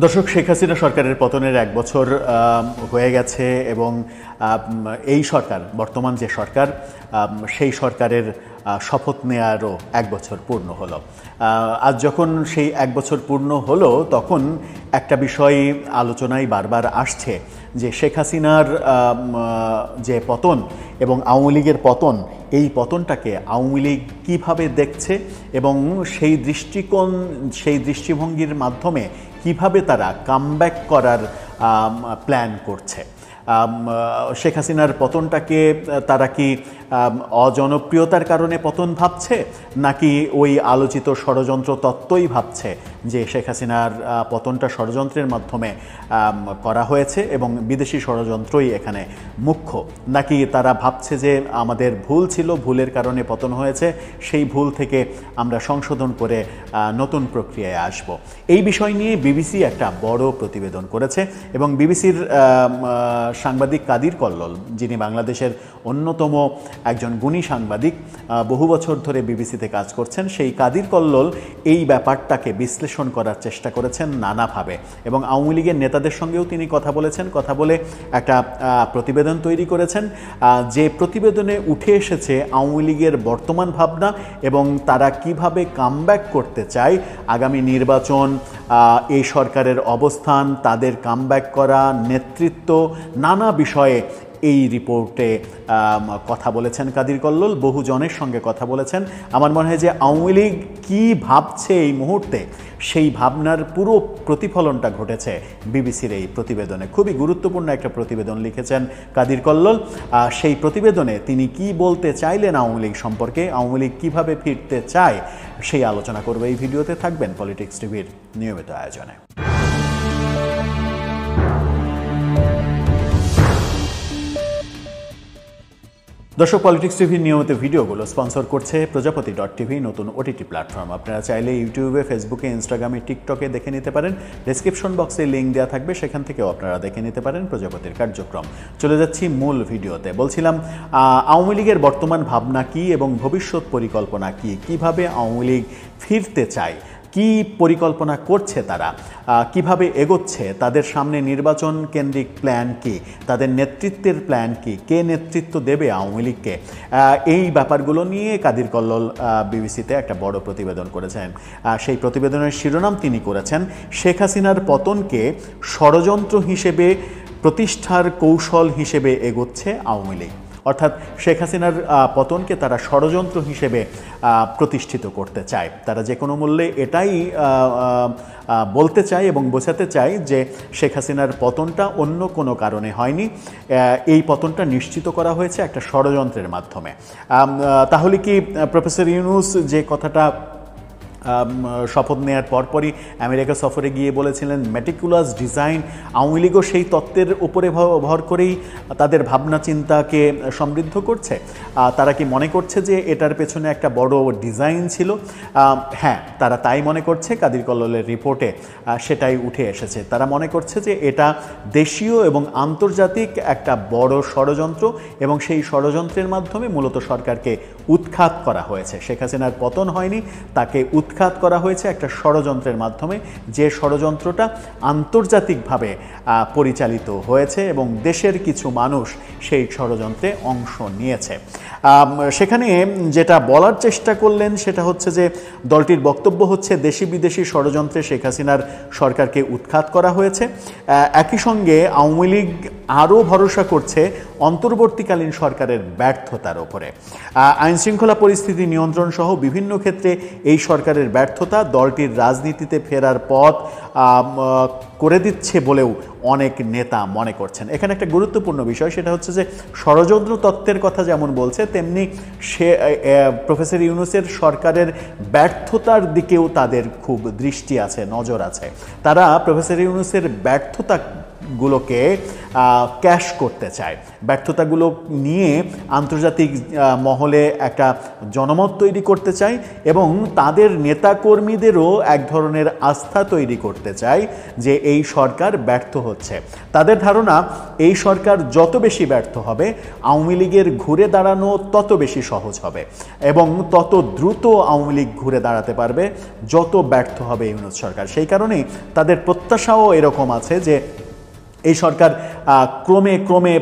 দর্শক, শেখ হাসিনা সরকারের পতনের ১ বছর হয়ে গেছে এবং এই সরকার, বর্তমান যে সরকার, সেই সরকারের শপথ নেয়ারও ১ বছর পূর্ণ হলো। আজ যখন সেই ১ বছর পূর্ণ হলো, তখন একটা বিষয় আলোচনায় বারবার আসছে যে শেখ হাসিনার যে পতন এবং আওয়ামী লীগের পতন, এই পতনটাকে আওয়ামী লীগ কীভাবে দেখছে এবং সেই দৃষ্টিকোণ, সেই দৃষ্টিভঙ্গির মাধ্যমে কিভাবে তারা কামব্যাক করার প্ল্যান করছে। শেখ হাসিনার পতনটাকে তারা কি অজনপ্রিয়তার কারণে পতন ভাবছে, নাকি ওই আলোচিত ষড়যন্ত্র তত্ত্বই ভাবছে যে শেখ হাসিনার পতনটা ষড়যন্ত্রের মাধ্যমে করা হয়েছে এবং বিদেশি ষড়যন্ত্রই এখানে মুখ্য, নাকি তারা ভাবছে যে আমাদের ভুল ছিল, ভুলের কারণে পতন হয়েছে, সেই ভুল থেকে আমরা সংশোধন করে নতুন প্রক্রিয়ায় আসব। এই বিষয় নিয়ে বিবিসি একটা বড় প্রতিবেদন করেছে এবং বিবিসির সাংবাদিক কাদির কল্লোল, যিনি বাংলাদেশের অন্যতম একজন গুণী সাংবাদিক, বহু বছর ধরে বিবিসিতে কাজ করছেন, সেই কাদির কল্লোল এই ব্যাপারটাকে বিশ্লেষণ করার চেষ্টা করেছেন নানাভাবে এবং আওয়ামী লীগের নেতাদের সঙ্গেও তিনি কথা বলেছেন। কথা বলে একটা প্রতিবেদন তৈরি করেছেন, যে প্রতিবেদনে উঠে এসেছে আওয়ামী লীগের বর্তমান ভাবনা এবং তারা কিভাবে কামব্যাক করতে চায়, আগামী নির্বাচন, এই সরকারের অবস্থান, তাদের কামব্যাক করা, নেতৃত্ব, নানা বিষয়ে এই রিপোর্টে কথা বলেছেন কাদির কল্লোল। বহুজনের সঙ্গে কথা বলেছেন। আমার মনে হয় যে আওয়ামী লীগ কী ভাবছে এই মুহূর্তে, সেই ভাবনার পুরো প্রতিফলনটা ঘটেছে বিবিসির এই প্রতিবেদনে। খুবই গুরুত্বপূর্ণ একটা প্রতিবেদন লিখেছেন কাদির কল্লোল। সেই প্রতিবেদনে তিনি কি বলতে চাইলেন আওয়ামী লীগ সম্পর্কে, আওয়ামী লীগ কীভাবে ফিরতে চায়, সেই আলোচনা করবে এই ভিডিওতে। থাকবেন পলিটিক্স টিভির নিয়মিত আয়োজনে। দর্শক, পলিটিক্স টিভির নিয়মিত ভিডিওগুলো স্পন্সর করছে প্রজাপতি.টিভি, নতুন ওটিটি প্ল্যাটফর্ম। আপনারা চাইলে ইউটিউবে, ফেসবুকে, ইনস্টাগ্রামে, টিকটকে দেখে নিতে পারেন। ডেসক্রিপশন বক্সে লিঙ্ক দেওয়া থাকবে, সেখান থেকেও আপনারা দেখে নিতে পারেন প্রজাপতির কার্যক্রম। চলে যাচ্ছি মূল ভিডিওতে। বলছিলাম আওয়ামী লীগের বর্তমান ভাবনা কী এবং ভবিষ্যৎ পরিকল্পনা কী, কীভাবে আওয়ামী লীগ ফিরতে চায়, কি পরিকল্পনা করছে তারা, কিভাবে এগোচ্ছে, তাদের সামনে নির্বাচন কেন্দ্রিক প্ল্যান কি, তাদের নেতৃত্বের প্ল্যান কি, কে নেতৃত্ব দেবে আওয়ামী লীগকে, এই ব্যাপারগুলো নিয়ে কাদির কল্লোল বিবিসিতে একটা বড় প্রতিবেদন করেছেন। সেই প্রতিবেদনের শিরোনাম তিনি করেছেন শেখ হাসিনার পতনকে ষড়যন্ত্র হিসেবে প্রতিষ্ঠার কৌশল হিসেবে এগোচ্ছে আওয়ামী লীগ। অর্থাৎ শেখ হাসিনার পতনকে তারা ষড়যন্ত্র হিসেবে প্রতিষ্ঠিত করতে চায়। তারা যে কোনো মূল্যে এটাই বলতে চায় এবং বোঝাতে চায় যে শেখ হাসিনার পতনটা অন্য কোনো কারণে হয়নি, এই পতনটা নিশ্চিত করা হয়েছে একটা ষড়যন্ত্রের মাধ্যমে। তাহলে কি প্রফেসর ইউনূস যে কথাটা শপথ নেওয়ার পরপরই আমেরিকা সফরে গিয়ে বলেছিলেন, মেটিকুলাস ডিজাইন, আওয়ামী লীগও সেই তত্ত্বের উপরে ভর করেই তাদের ভাবনা চিন্তাকে সমৃদ্ধ করছে? তারা কি মনে করছে যে এটার পেছনে একটা বড় ডিজাইন ছিল? হ্যাঁ, তারা তাই মনে করছে। কাদির কল্লোলের রিপোর্টে সেটাই উঠে এসেছে। তারা মনে করছে যে এটা দেশীয় এবং আন্তর্জাতিক একটা বড় ষড়যন্ত্র এবং সেই ষড়যন্ত্রের মাধ্যমে মূলত সরকারকে উৎখাত করা হয়েছে। শেখ হাসিনার পতন হয়নি, তাকে উৎখাত করা হয়েছে একটা ষড়যন্ত্রের মাধ্যমে, যে ষড়যন্ত্রটা আন্তর্জাতিকভাবে পরিচালিত হয়েছে এবং দেশের কিছু মানুষ সেই ষড়যন্ত্রে অংশ নিয়েছে। সেখানে যেটা বলার চেষ্টা করলেন সেটা হচ্ছে যে দলটির বক্তব্য হচ্ছে দেশি বিদেশি ষড়যন্ত্রে শেখ হাসিনার সরকারকে উৎখাত করা হয়েছে। একই সঙ্গে আওয়ামী লীগ আরও ভরসা করছে অন্তর্বর্তীকালীন সরকারের ব্যর্থতার ওপরে। আইনশৃঙ্খলা পরিস্থিতি নিয়ন্ত্রণ সহ বিভিন্ন ক্ষেত্রে এই সরকারের ব্যর্থতা দলটির রাজনীতিতে ফেরার পথ করে দিচ্ছে বলেও অনেক নেতা মনে করছেন। এখানে একটা গুরুত্বপূর্ণ বিষয়, সেটা হচ্ছে যে ষড়যন্ত্র তত্ত্বের কথা যেমন বলছে, তেমনি সে প্রফেসর ইউনূসের সরকারের ব্যর্থতার দিকেও তাদের খুব দৃষ্টি আছে, নজর আছে। তারা প্রফেসর ইউনূসের ব্যর্থতা ব্যর্থতাগুলোকে ক্যাশ করতে চায়, ব্যর্থতাগুলো নিয়ে আন্তর্জাতিক মহলে একটা জনমত তৈরি করতে চায় এবং তাদের নেতাকর্মীদেরও এক ধরনের আস্থা তৈরি করতে চায় যে এই সরকার ব্যর্থ হচ্ছে। তাদের ধারণা এই সরকার যত বেশি ব্যর্থ হবে আওয়ামী লীগের ঘুরে দাঁড়ানো তত বেশি সহজ হবে এবং তত দ্রুত আওয়ামী লীগ ঘুরে দাঁড়াতে পারবে যত ব্যর্থ হবে ইউনূস সরকার। সেই কারণেই তাদের প্রত্যাশাও এরকম আছে যে এই সরকার ক্রমে ক্রমে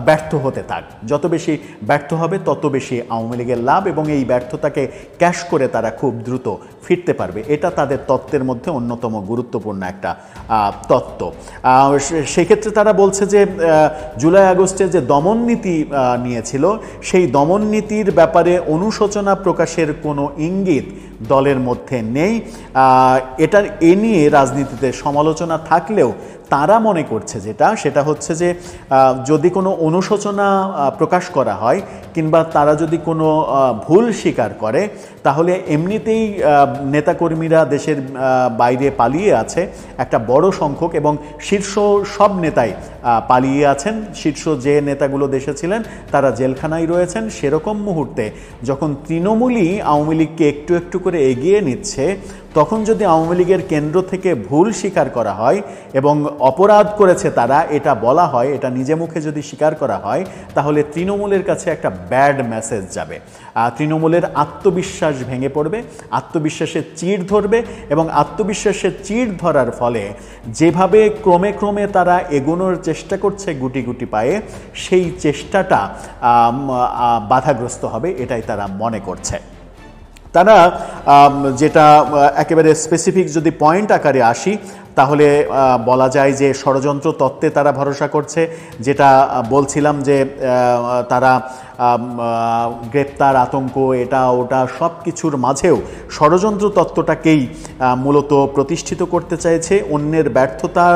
ব্যর্থ হতে থাক, যত বেশি ব্যর্থ হবে তত বেশি আওয়ামী লীগের লাভ এবং এই ব্যর্থতাকে ক্যাশ করে তারা খুব দ্রুত ফিরতে পারবে। এটা তাদের তত্ত্বের মধ্যে অন্যতম গুরুত্বপূর্ণ একটা তত্ত্ব। সেক্ষেত্রে তারা বলছে যে জুলাই আগস্টে যে দমন নীতি নিয়েছিল সেই দমন নীতির ব্যাপারে অনুশোচনা প্রকাশের কোনো ইঙ্গিত দলের মধ্যে নেই। এ নিয়ে রাজনীতিতে সমালোচনা থাকলেও তারা মনে করছে সেটা হচ্ছে যে যদি কোনো অনুশোচনা প্রকাশ করা হয় কিংবা তারা যদি কোনো ভুল স্বীকার করে তাহলে এমনিতেই নেতাকর্মীরা দেশের বাইরে পালিয়ে আছে একটা বড় সংখ্যক এবং শীর্ষ সব নেতাই পালিয়ে আছেন। শীর্ষ যে নেতাগুলো দেশে ছিলেন তারা জেলখানায় রয়েছেন। সেরকম মুহূর্তে যখন তৃণমূলই আওয়ামী লীগকে একটু একটু করে এগিয়ে নিচ্ছে তখন যদি আওয়ামী লীগের কেন্দ্র থেকে ভুল স্বীকার করা হয় এবং অপরাধ করেছে তারা এটা বলা হয়, এটা নিজে মুখে যদি স্বীকার করা হয় তাহলে তৃণমূলের কাছে একটা ব্যাড মেসেজ যাবে। তৃণমূলের আত্মবিশ্বাস ভেঙে পড়বে, আত্মবিশ্বাসের চিড় ধরবে এবং আত্মবিশ্বাসের চিড় ধরার ফলে যেভাবে ক্রমে ক্রমে তারা এগোনোর চেষ্টা করছে গুটি গুটি পায়ে, সেই চেষ্টাটা বাধাগ্রস্ত হবে, এটাই তারা মনে করছে। তারা যেটা একেবারে স্পেসিফিক যদি পয়েন্ট আকারে আসি তাহলে বলা যায় যে ষড়যন্ত্র তত্ত্বে তারা ভরসা করছে, যেটা বলছিলাম যে তারা গ্রেপ্তার, আতঙ্ক, এটা ওটা সব কিছুর মাঝেও ষড়যন্ত্র তত্ত্বটাকেই মূলত প্রতিষ্ঠিত করতে চাইছে। অন্যের ব্যর্থতা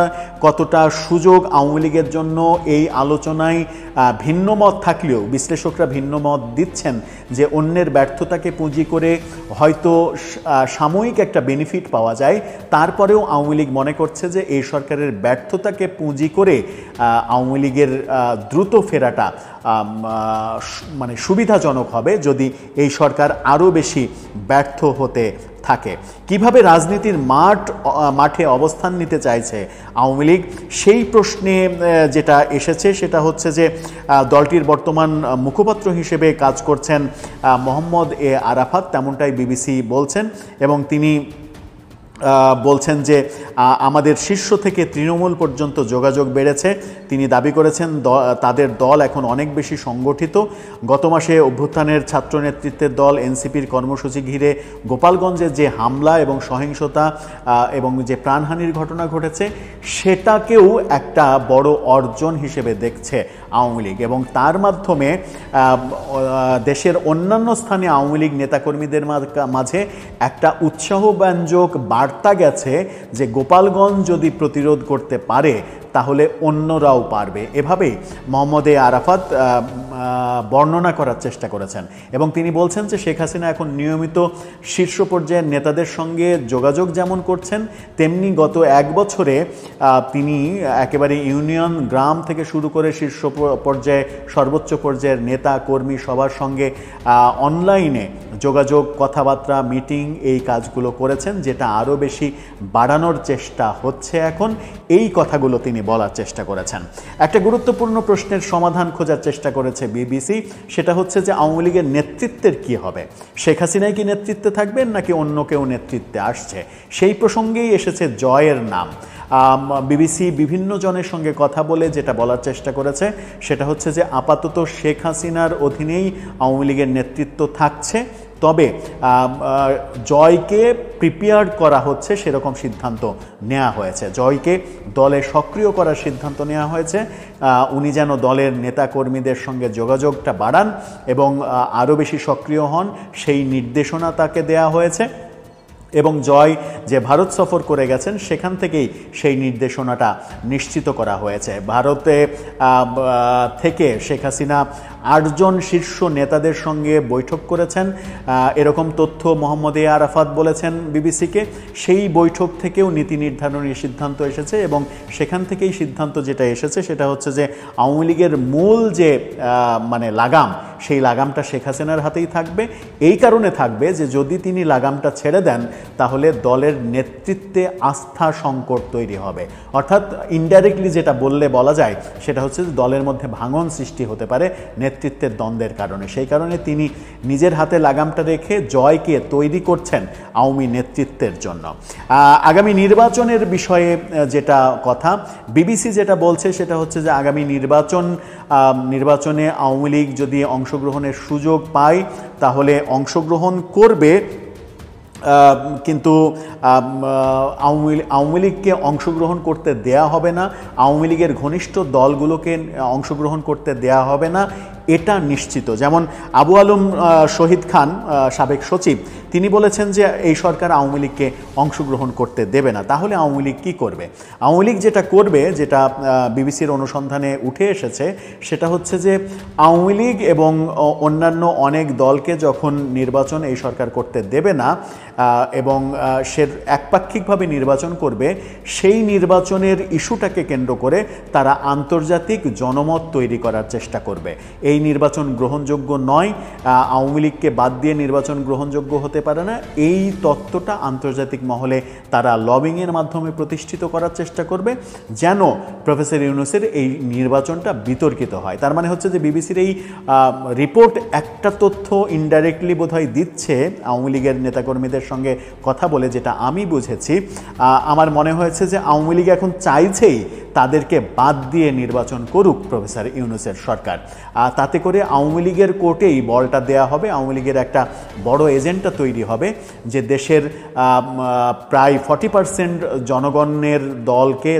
কতটা সুযোগ আওয়ামী লীগের জন্য এই আলোচনায় ভিন্ন মত থাকলেও বিশ্লেষকরা ভিন্ন মত দিচ্ছেন যে অন্যের ব্যর্থতাকে পুঁজি করে হয়তো সাময়িক একটা বেনিফিট পাওয়া যায়, তারপরেও আওয়ামী লীগ মনে করছে যে এই সরকারের ব্যর্থতাকে পুঁজি করে আওয়ামী লীগের দ্রুত ফেরাটা মানে সুবিধাজনক হবে যদি এই সরকার আরও বেশি ব্যর্থ হতে থাকে। কিভাবে রাজনীতির মাঠে অবস্থান নিতে চাইছে আওয়ামী লীগ, সেই প্রশ্নে যেটা এসেছে সেটা হচ্ছে যে দলটির বর্তমান মুখপাত্র হিসেবে কাজ করছেন মোহাম্মদ এ আরাফাত, তেমনটাই বিবিসি বলছেন এবং তিনি বলছেন যে আমাদের শীর্ষ থেকে তৃণমূল পর্যন্ত যোগাযোগ বেড়েছে। তিনি দাবি করেছেন তাদের দল এখন অনেক বেশি সংগঠিত। গত মাসে অভ্যুত্থানের ছাত্র নেতৃত্বের দল এনসিপির কর্মসূচি ঘিরে গোপালগঞ্জে যে হামলা এবং সহিংসতা এবং যে প্রাণহানির ঘটনা ঘটেছে সেটাকেও একটা বড় অর্জন হিসেবে দেখছে আওয়ামী লীগ এবং তার মাধ্যমে দেশের অন্যান্য স্থানে আওয়ামী লীগ নেতাকর্মীদের মাঝে একটা উৎসাহব্যঞ্জক বার্তা গেছে যে গোপালগঞ্জ যদি প্রতিরোধ করতে পারে তাহলে অন্যরাও পারবে। এভাবেই মোহাম্মদ এ আরাফাত বর্ণনা করার চেষ্টা করেছেন এবং তিনি বলছেন যে শেখ হাসিনা এখন নিয়মিত শীর্ষ পর্যায়ের নেতাদের সঙ্গে যোগাযোগ যেমন করছেন তেমনি গত এক বছরে তিনি একেবারে ইউনিয়ন, গ্রাম থেকে শুরু করে শীর্ষ পর্যায়ে সর্বোচ্চ পর্যায়ের নেতা কর্মী সবার সঙ্গে অনলাইনে যোগাযোগ, কথাবার্তা, মিটিং এই কাজগুলো করেছেন, যেটা আরও বেশি বাড়ানোর চেষ্টা হচ্ছে এখন। এই কথাগুলো তিনি বলার চেষ্টা করেছেন। একটা গুরুত্বপূর্ণ প্রশ্নের সমাধান খোঁজার চেষ্টা করেছে বিবিসি, সেটা হচ্ছে যে আওয়ামী লীগের নেতৃত্বের কি হবে, শেখ হাসিনাই কি নেতৃত্বে থাকবেন নাকি অন্য কেউ নেতৃত্বে আসছে, সেই প্রসঙ্গেই এসেছে জয়ের নাম। বিবিসি বিভিন্ন জনের সঙ্গে কথা বলে যেটা বলার চেষ্টা করেছে সেটা হচ্ছে যে আপাতত শেখ হাসিনার অধীনেই আওয়ামী লীগের নেতৃত্ব থাকছে, তবে জয়কে প্রিপেয়ার করা হচ্ছে সেরকম সিদ্ধান্ত নেওয়া হয়েছে। জয়কে দলে সক্রিয় করার সিদ্ধান্ত নেওয়া হয়েছে, উনি যেন দলের নেতাকর্মীদের সঙ্গে যোগাযোগটা বাড়ান এবং আরও বেশি সক্রিয় হন সেই নির্দেশনা তাকে দেয়া হয়েছে এবং জয় যে ভারত সফর করে গেছেন সেখান থেকেই সেই নির্দেশনাটা নিশ্চিত করা হয়েছে। ভারতে থেকে শেখ হাসিনা 8 জন শীর্ষ নেতাদের সঙ্গে বৈঠক করেছেন, এরকম তথ্য মোহাম্মদ এ আরাফাত বলেছেন বিবিসিকে। সেই বৈঠক থেকেও নীতি নির্ধারণের সিদ্ধান্ত এসেছে এবং সেখান থেকেই সিদ্ধান্ত যেটা এসেছে সেটা হচ্ছে যে আওয়ামী লীগের মূল যে মানে লাগাম, সেই লাগামটা শেখ হাসিনার হাতেই থাকবে। এই কারণে থাকবে যে যদি তিনি লাগামটা ছেড়ে দেন তাহলে দলের নেতৃত্বে আস্থা সংকট তৈরি হবে। অর্থাৎ ইনডাইরেক্টলি যেটা বলা যায় সেটা হচ্ছে যে দলের মধ্যে ভাঙন সৃষ্টি হতে পারে নেতৃত্বের দ্বন্দ্বের কারণে। সেই কারণে তিনি নিজের হাতে লাগামটা রেখে জয়কে তৈরি করছেন আওয়ামী নেতৃত্বের জন্য। আগামী নির্বাচনের বিষয়ে যেটা কথা, বিবিসি যেটা বলছে সেটা হচ্ছে যে আগামী নির্বাচনে আওয়ামী লীগ যদি অংশগ্রহণের সুযোগ পায় তাহলে অংশগ্রহণ করবে, কিন্তু আওয়ামী লীগকে অংশগ্রহণ করতে দেয়া হবে না, আওয়ামী লীগের ঘনিষ্ঠ দলগুলোকে অংশগ্রহণ করতে দেয়া হবে না, এটা নিশ্চিত। যেমন আবু আলম শহীদ খান, সাবেক সচিব, তিনি বলেছেন যে এই সরকার আওয়ামী লীগকে অংশগ্রহণ করতে দেবে না। তাহলে আওয়ামী লীগ কী করবে? আওয়ামী লীগ যেটা করবে, যেটা বিবিসির অনুসন্ধানে উঠে এসেছে, সেটা হচ্ছে যে আওয়ামী লীগ এবং অন্যান্য অনেক দলকে যখন নির্বাচন এই সরকার করতে দেবে না এবং সে একপাক্ষিকভাবে নির্বাচন করবে, সেই নির্বাচনের ইস্যুটাকে কেন্দ্র করে তারা আন্তর্জাতিক জনমত তৈরি করার চেষ্টা করবে। এই নির্বাচন গ্রহণযোগ্য নয়, আওয়ামী লীগকে বাদ দিয়ে নির্বাচন গ্রহণযোগ্য হতে পারে না, এই তত্ত্বটা আন্তর্জাতিক মহলে তারা লবিংয়ের মাধ্যমে প্রতিষ্ঠিত করার চেষ্টা করবে যেন প্রফেসর ইউনূসের এই নির্বাচনটা বিতর্কিত হয়। তার মানে হচ্ছে যে বিবিসির এই রিপোর্ট একটা তথ্য ইনডাইরেক্টলি বোধহয় দিচ্ছে আওয়ামী লীগের নেতাকর্মীদের সঙ্গে কথা বলে, যেটা আমি বুঝেছি। আমার মনে হয়েছে যে আওয়ামী লীগ এখন চাইছেই তাদেরকে বাদ দিয়ে নির্বাচন করুক প্রফেসর ইউনূসের সরকার। তাতে করে আওয়ামী লীগের কোর্টেই বলটা দেয়া হবে, আওয়ামী লীগের একটা বড় এজেন্ডা তৈরি হবে যে দেশের প্রায় 40% জনগণের দলকে,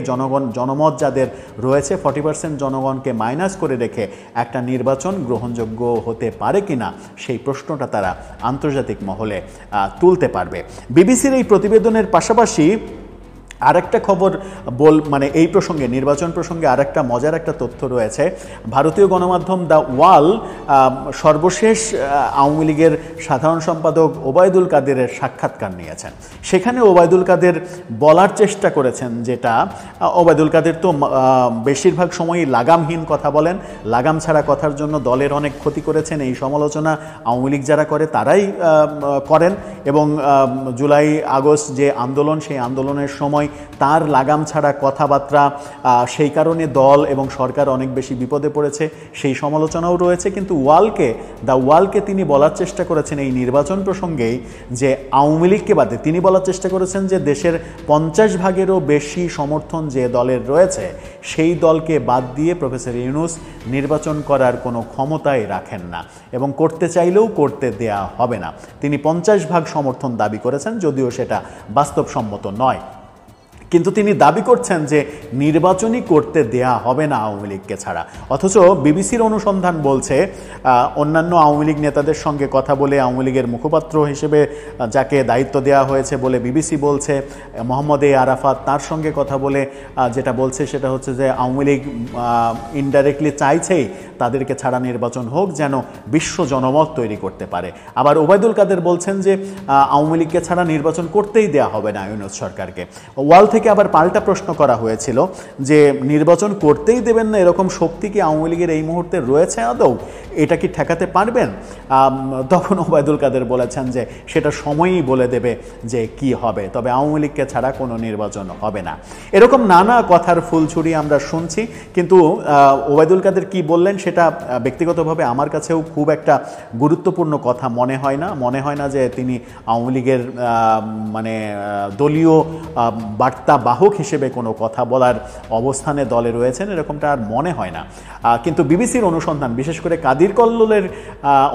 জনমত যাদের রয়েছে 40% জনগণকে মাইনাস করে রেখে একটা নির্বাচন গ্রহণযোগ্য হতে পারে কিনা সেই প্রশ্নটা তারা আন্তর্জাতিক মহলে তুলতে পারবে। বিবিসির এই প্রতিবেদনের পাশাপাশি আরেকটা খবর মানে এই প্রসঙ্গে, নির্বাচন প্রসঙ্গে আরেকটা মজার একটা তথ্য রয়েছে। ভারতীয় গণমাধ্যম দ্য ওয়াল সর্বশেষ আওয়ামী লীগের সাধারণ সম্পাদক ওবায়দুল কাদেরের সাক্ষাৎকার নিয়েছেন। সেখানে ওবায়দুল কাদের বলার চেষ্টা করেছেন, যেটা ওবায়দুল কাদের তো বেশিরভাগ সময়ই লাগামহীন কথা বলেন, লাগাম ছাড়া কথার জন্য দলের অনেক ক্ষতি করেছেন, এই সমালোচনা আওয়ামী লীগ যারা করে তারাই করেন। এবং জুলাই আগস্ট যে আন্দোলন, সেই আন্দোলনের সময় তার লাগাম ছাড়া কথাবার্তা, সেই কারণে দল এবং সরকার অনেক বেশি বিপদে পড়েছে, সেই সমালোচনাও রয়েছে। কিন্তু দ্য ওয়ালকে তিনি বলার চেষ্টা করেছেন এই নির্বাচন প্রসঙ্গেই যে আওয়ামী লীগকে বাদে তিনি বলার চেষ্টা করেছেন যে দেশের 50% বেশি সমর্থন যে দলের রয়েছে সেই দলকে বাদ দিয়ে প্রফেসর ইউনূস নির্বাচন করার কোনো ক্ষমতাই রাখেন না এবং করতে চাইলেও করতে দেয়া হবে না। তিনি 50% সমর্থন দাবি করেছেন, যদিও সেটা বাস্তবসম্মত নয়। কিন্তু তিনি দাবি করছেন যে নির্বাচনই করতে দেয়া হবে না আওয়ামী লীগকে ছাড়া। অথচ বিবিসির অনুসন্ধান বলছে অন্যান্য আওয়ামী লীগ নেতাদের সঙ্গে কথা বলে, আওয়ামী লীগের মুখপাত্র হিসেবে যাকে দায়িত্ব দেওয়া হয়েছে বলে বিবিসি বলছে, মোহাম্মদ এ আরাফাত, তার সঙ্গে কথা বলে যেটা বলছে সেটা হচ্ছে যে আওয়ামী লীগ ইনডাইরেক্টলি চাইছেই তাদেরকে ছাড়া নির্বাচন হোক যেন বিশ্ব জনমত তৈরি করতে পারে। আবার ওবায়দুল কাদের বলছেন যে আওয়ামী লীগকে ছাড়া নির্বাচন করতেই দেয়া হবে না ইউনূস সরকারকে। ওয়াল থেকে আবার পাল্টা প্রশ্ন করা হয়েছিল যে নির্বাচন করতেই দেবেন না এরকম শক্তি কি আওয়ামী লীগের এই মুহূর্তে রয়েছে আদৌ? এটা কি ঠেকাতে পারবেন? তখন ওবায়দুল কাদের বলেছেন যে সেটা সময়ই বলে দেবে যে কি হবে, তবে আওয়ামী লীগকে ছাড়া কোনো নির্বাচন হবে না। এরকম নানা কথার ফুলছুরি আমরা শুনছি, কিন্তু ওবায়দুল কাদের কি বললেন সেটা ব্যক্তিগতভাবে আমার কাছেও খুব একটা গুরুত্বপূর্ণ কথা মনে হয় না যে তিনি আওয়ামী লীগের মানে দলীয় বার্তা বাহক হিসেবে কোনো কথা বলার অবস্থানে দলে রয়েছেন, এরকমটা আর মনে হয় না। কিন্তু বিবিসির অনুসন্ধান, বিশেষ করে কাদির কল্লোলের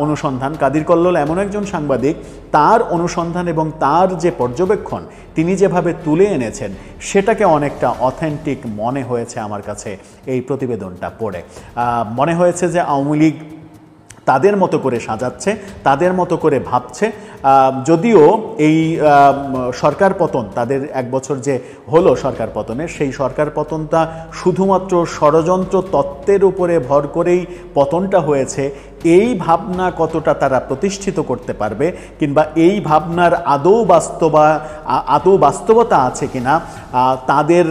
অনুসন্ধান, কাদির কল্লোল এমন একজন সাংবাদিক, তার অনুসন্ধান এবং তার যে পর্যবেক্ষণ তিনি যেভাবে তুলে এনেছেন সেটাকে অনেকটা অথেন্টিক মনে হয়েছে আমার কাছে এই প্রতিবেদনটা পড়ে। মনে হয়েছে যে আওয়ামী লীগ তাদের মতো করে সাজাচ্ছে, তাদের মতো করে ভাবছে। যদিও এই সরকার পতন, তাদের 1 বছর যে হলো সরকার পতনের, সেই সরকার পতনটা শুধুমাত্র ষড়যন্ত্র তত্ত্বের উপরে ভর করেই পতনটা হয়েছে, এই ভাবনা কতটা তারা প্রতিষ্ঠিত করতে পারবে কিংবা এই ভাবনার আদৌ বাস্তবতা আছে কিনা, তাদের